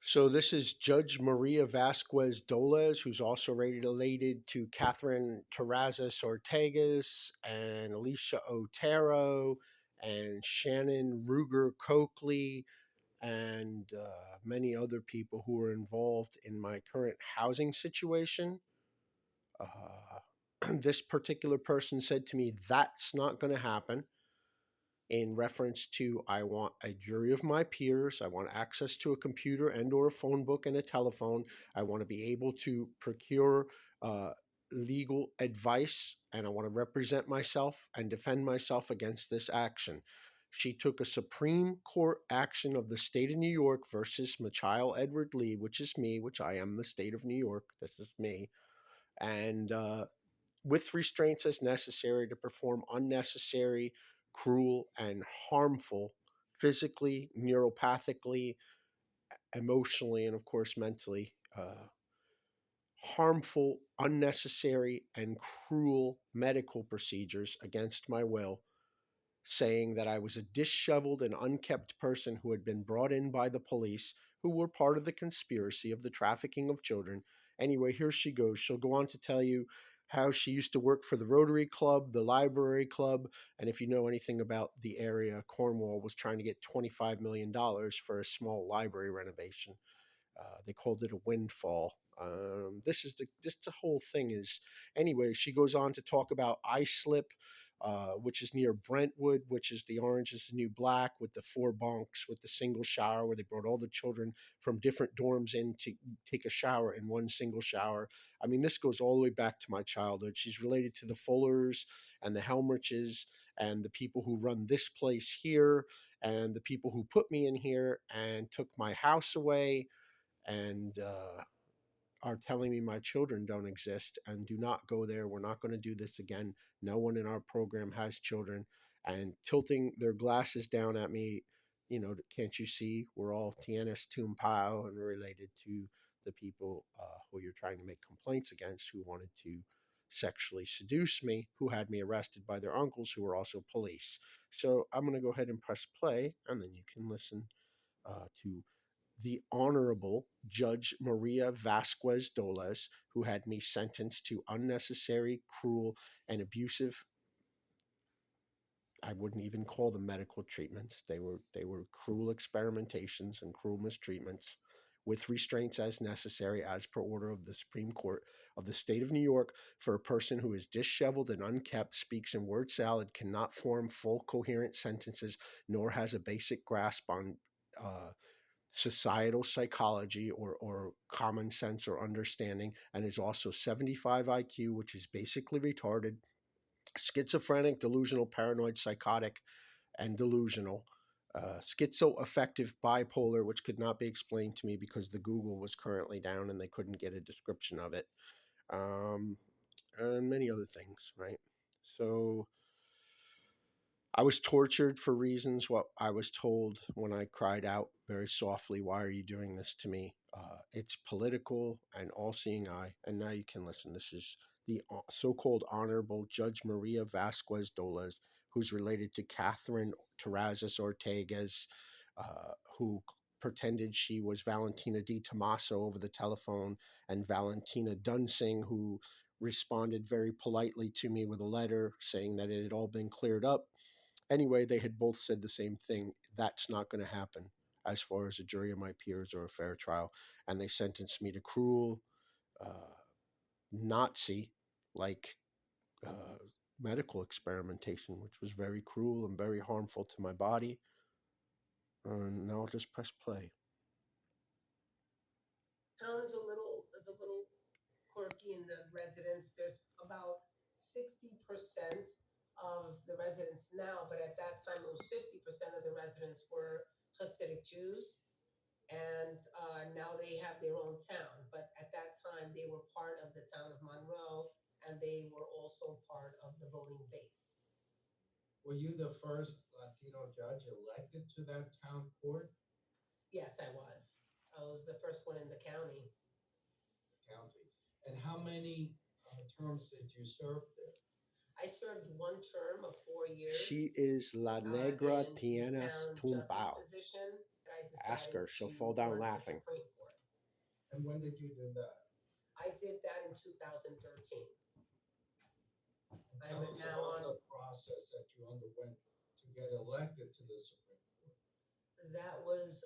So this is Judge Maria Vasquez Doles, who's also related to Catherine Terrazas Ortagus and Alicia Otero and Shannon Ruger Coakley and many other people who are involved in my current housing situation. Uh, this particular person said to me, "That's not going to happen." In reference to, I want a jury of my peers, I want access to a computer and or a phone book and a telephone, I want to be able to procure uh, legal advice, and I want to represent myself and defend myself against this action. She took a Supreme Court action of the state of New York versus Machiel Edward Lee, which is me, which I am the state of New York, this is me, and with restraints as necessary to perform unnecessary, cruel, and harmful, physically, neuropathically, emotionally, and of course mentally, harmful, unnecessary, and cruel medical procedures against my will, saying that I was a disheveled and unkept person who had been brought in by the police, who were part of the conspiracy of the trafficking of children. Anyway, here she goes. She'll go on to tell you how she used to work for the Rotary Club, the Library Club, and if you know anything about the area, Cornwall was trying to get $25 million for a small library renovation. They called it a windfall. This whole thing is, anyway. She goes on to talk about Islip, which is near Brentwood, which is the orange is the new black, with the four bunks, with the single shower, where they brought all the children from different dorms in to take a shower in one single shower. I mean, this goes all the way back to my childhood. She's related to the Fullers and the Helmriches and the people who run this place here and the people who put me in here and took my house away and are telling me my children don't exist and do not go there. We're not going to do this again. No one in our program has children, and tilting their glasses down at me. You know, can't you see we're all Tienes Tumpao and related to the people who you're trying to make complaints against, who wanted to sexually seduce me, who had me arrested by their uncles, who were also police. So I'm going to go ahead and press play, and then you can listen to the Honorable Judge Maria Vasquez Doles, who had me sentenced to unnecessary, cruel, and abusive. I wouldn't even call them medical treatments. They were cruel experimentations and cruel mistreatments with restraints as necessary as per order of the Supreme Court of the state of New York for a person who is disheveled and unkept, speaks in word salad, cannot form full coherent sentences, nor has a basic grasp on societal psychology or common sense or understanding, and is also 75 IQ, which is basically retarded, schizophrenic, delusional, paranoid, psychotic, and delusional. Schizoaffective bipolar, which could not be explained to me because the Google was currently down and they couldn't get a description of it, um, and many other things, right? So I was tortured for reasons what I was told when I cried out very softly, "Why are you doing this to me?" It's political and all seeing eye. And now you can listen. This is the so called Honorable Judge Maria Vasquez Doles, who's related to Catherine Terrazas Ortegas, who pretended she was Valentina de Tomaso over the telephone, and Valentina Dunsing, who responded very politely to me with a letter saying that it had all been cleared up. Anyway, they had both said the same thing. That's not going to happen as far as a jury of my peers or a fair trial. And they sentenced me to cruel, uh, Nazi like uh, medical experimentation, which was very cruel and very harmful to my body. And now I'll just press play. Town is a little quirky in the residents. There's about 60% of the residents now, but at that time it was 50% of the residents were Hasidic Jews, and now they have their own town. But at that time they were part of the town of Monroe, and they were also part of the voting base. Were you the first Latino judge elected to that town court? Yes, I was. I was the first one in the county. County. And how many terms did you serve there? I served one term of 4 years. She is La Negra In the Tienes town justice Tumpao. position. I Ask decided her, she'll to fall down run for laughing. Supreme Court. And when did you do that? I did that in 2013. And I'm tell us now about on. the process that you underwent to get elected to the Supreme Court. That was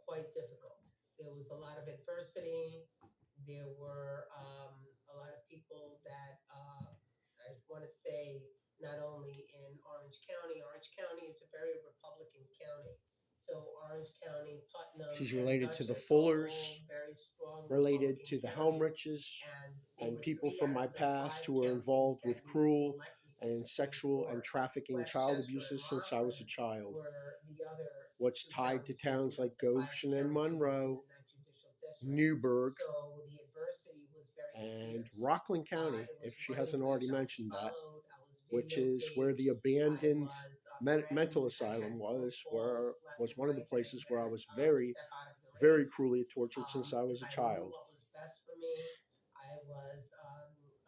quite difficult. There was a lot of adversity. There were a lot of people that I want to say not only in Orange County. Orange County is a very Republican county. So Orange County, Putnam, She's and related to the Dutchess are Fullers, all very strong related Republican to the counties, Helmriches, and they and were people three from out my of the past five who were counties involved that with needed to cruel elect me to and Supreme sexual and Court. trafficking child Westchester and abuses since I was a Rockland child. were the other What's two tied to counties making towns up like the five Goshen and counties in Monroe, the ninth judicial district. Newburgh, So the adversity was very and fierce. Rockland County, It was if she one in hasn't which already I was mentioned that, followed, I was which is where videotaped, the I abandoned was mental threatened, I asylum had phone was, where calls left was and one of the right that I places where I better was very, step out of the very race. cruelly tortured since I If was a I knew child. what was best for me, I was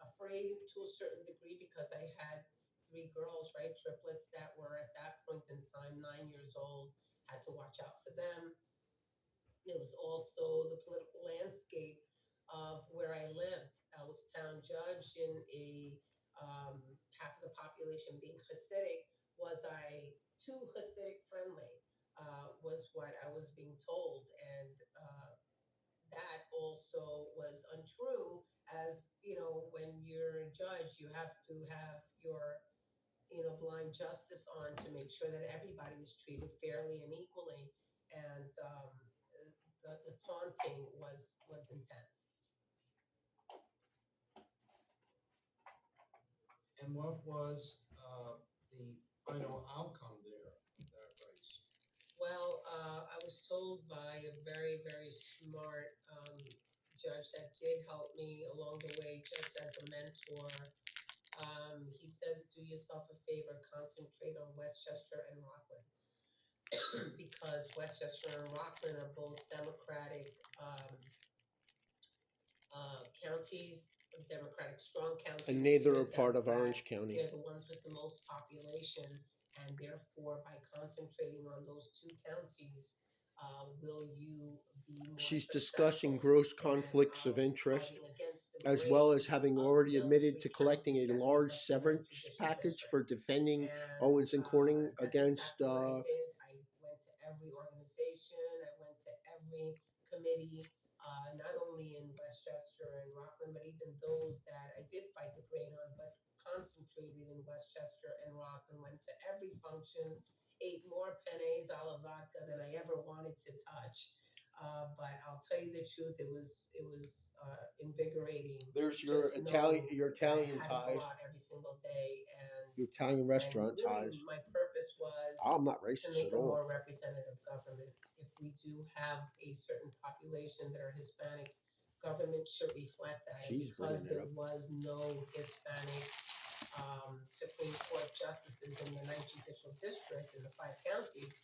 afraid to a certain degree because I had three girls, right, triplets that were at that point in time 9 years old. Had to watch out for them. There was also the political landscape of where I lived. I was town judge in a half of the population being Hasidic. Was I too Hasidic friendly? Was what I was being told, and that also was untrue. As you know, when you're a judge, you have to have your blind justice on to make sure that everybody is treated fairly and equally. And the taunting was intense. And what was the final outcome there of that race? Well, I was told by a very, very smart judge that did help me along the way, just as a mentor. He says, do yourself a favor, concentrate on Westchester and Rockland, because Westchester and Rockland are both Democratic counties, Democratic strong counties. And neither are You're a part of Democrat. Orange County. They're the ones with the most population, and therefore, by concentrating on those two counties, will you be more She's discussing successful gross than conflicts of interest, fighting against the as well grain as having of already the other admitted three to collecting counties a that make large up the ninth severance judicial package district. for defending And Owens and Corning that's against. exactly what I did. I went to every organization, I went to every committee, not only in Westchester and Rockland, but even those that I did fight the grain on, but concentrated in Westchester and Rockland, went to every function, ate more pennies a la vodka than I ever wanted to touch. But I'll tell you the truth, it was invigorating. There's Just knowing Your that I Italian had to go ties, out every single day, your Italian and restaurant really ties. my purpose was I'm not to racist make at a all. more representative government. If we do have a certain population that are Hispanics, government should reflect that. And She's bringing because it there up. was no Hispanic Supreme Court justices in the ninth judicial district in the five counties,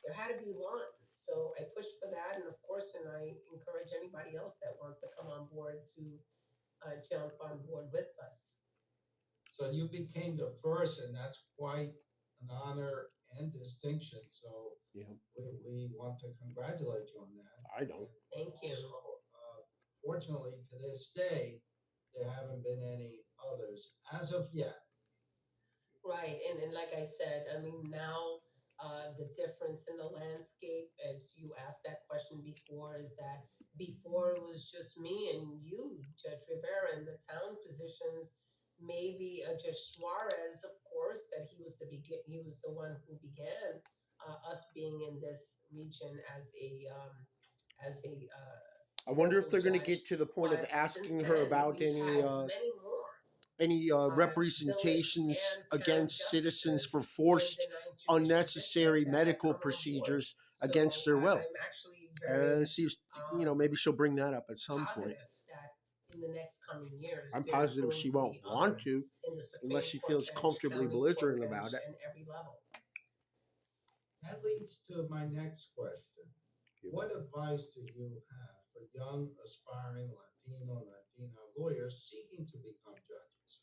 there had to be one. So I pushed for that, and of course, and I encourage anybody else that wants to come on board to jump on board with us. So you became the first, and that's quite an honor and distinction. So Yeah, we want to congratulate you on that. I don't. Thank you. Also, fortunately, to this day, there haven't been any others as of yet. Right, and like I said, I mean now the difference in the landscape, as you asked that question before, is that before it was just me and you, Judge Rivera, and the town positions. Maybe Judge Suarez, of course, that he was the one who began us being in this region as a I wonder if local they're going to judge. get to the point of But since asking her then, about we've had many more any village representations and town against citizens for justices in forced, the ninth judicial unnecessary district that had medical come on board. procedures against So their will. I'm actually And very see, maybe she'll bring that up at some point. positive that in the next coming years, I'm there's positive going she to won't be want others to, in the unless Supreme she Court feels bench, comfortably county court belligerent bench, about it. and every level. That leads to my next question. What advice do you have for young, aspiring Latina lawyers seeking to become judges?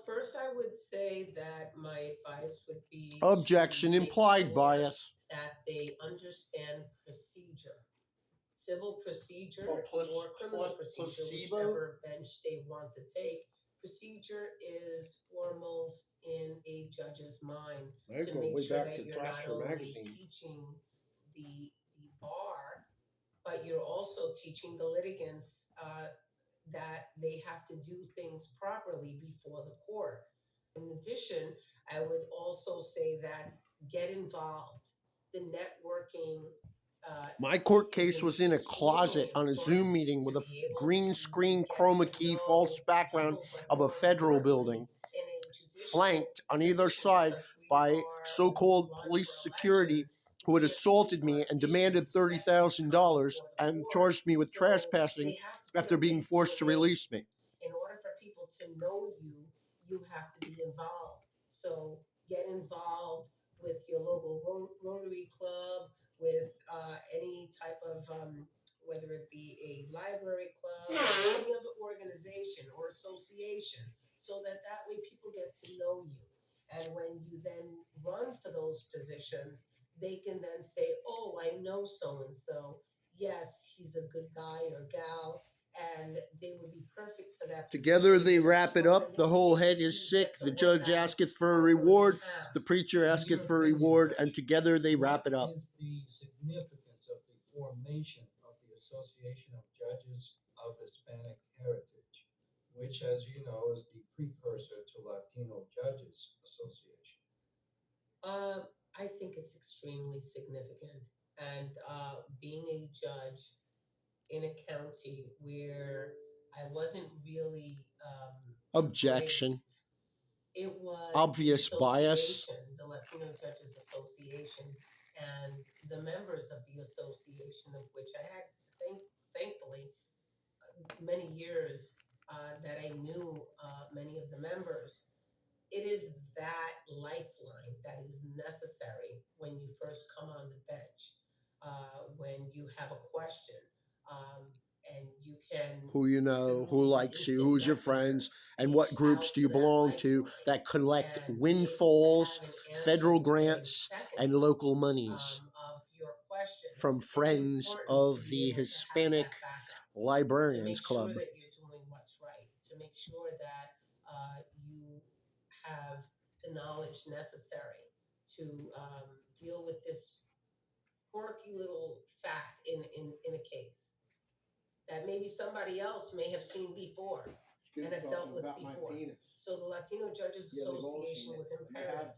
First, I would say that my advice would be Objection, to make implied sure bias. that they understand procedure. civil procedure Or or criminal procedure, placebo? whichever bench they want to take. Procedure is foremost in a judge's mind I to go make way sure back that to you're not Thrasher only magazine. teaching the bar, but you're also teaching the litigants that they have to do things properly before the court. In addition, I would also say that get involved. The networking My court is case was in a closet extremely on a Zoom important meeting to with a be able green to screen get chroma to key false know background people, but of a more federal importantly, building, in a judicial flanked on either position, side because we by are so-called run police for security election, who had there are assaulted me and demanded issues that can come $30,000 before the and court. charged me with So trespassing they have to put after a being face to forced a to name. release me. In order for people to know you, you have to be involved. So get involved with your local Rotary Club, with any type of, whether it be a library club or any other organization or association, so that that way people get to know you. And when you then run for those positions, they can then say, oh, I know so and so. Yes, he's a good guy or gal, and they would be perfect for that Together position. they wrap it So up. then The they'll be whole able head to is sick. get The the word judge out asketh for a on your reward. behalf. The preacher In asketh your for a opinion, reward. And Judge, together they wrap what it up. is the significance of the formation of the Association of Judges of Hispanic Heritage, which, as you know, is the precursor to Latino Judges Association? I think it's extremely significant. And being a judge in a county where I wasn't really Objection. embraced, it was the Obvious bias. association, the Latino Judges Association, and the members of the association, of which I had, thankfully, many years that I knew many of the members. It is that lifeline that is necessary when you first come on the bench, when you have a question, and you can, Who you know, who through the likes you, instant who's your messenger, friends, and reach what groups out do to you that belong to lifeline that collect and be able to windfalls, have an answer federal within grants, and seconds local monies of your question. from It's friends important of to be the able to have Hispanic that backup, to Librarians make sure Club. that you're doing what's right, to make sure that you have the knowledge necessary to deal with this quirky little fact in a case that maybe somebody else may have seen before and have dealt with before. So the Latino Judges Association was imperative.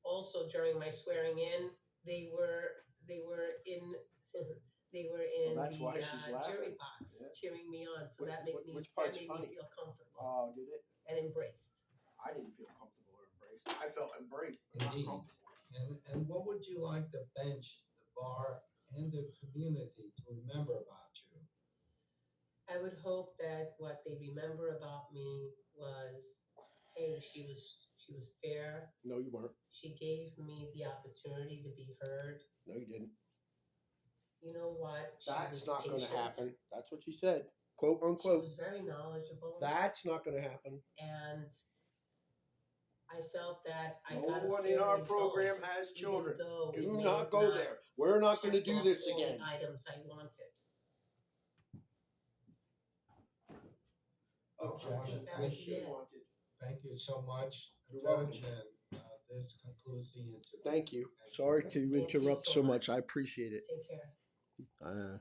Also, during my swearing in, they were in they were in that's why she's the jury laughing. box Yeah. cheering me on. So that made me Which part's me funny? feel comfortable Oh, did it? and embraced. I didn't feel comfortable or embraced. I felt embraced, but not Indeed. comfortable. And what would you like the bench, the bar, and the community to remember about you? I would hope that what they remember about me was, hey, she was fair. No, you weren't. She gave me the opportunity to be heard. No, you didn't. You know what? She That's was not going to patient. happen. That's what she said. Quote She unquote. was very knowledgeable. That's not going to happen. And I felt that I No got a one fair in our result, program has even children. though it Do may not have go there. We're not going to checked do off this all again. the items I wanted. Objection. That would be it. Thank you so much, You're Judge, welcome. and this concludes the interview. Thank you. Thank you. Sorry to Thank you interrupt so so much. much. I appreciate it. Take care.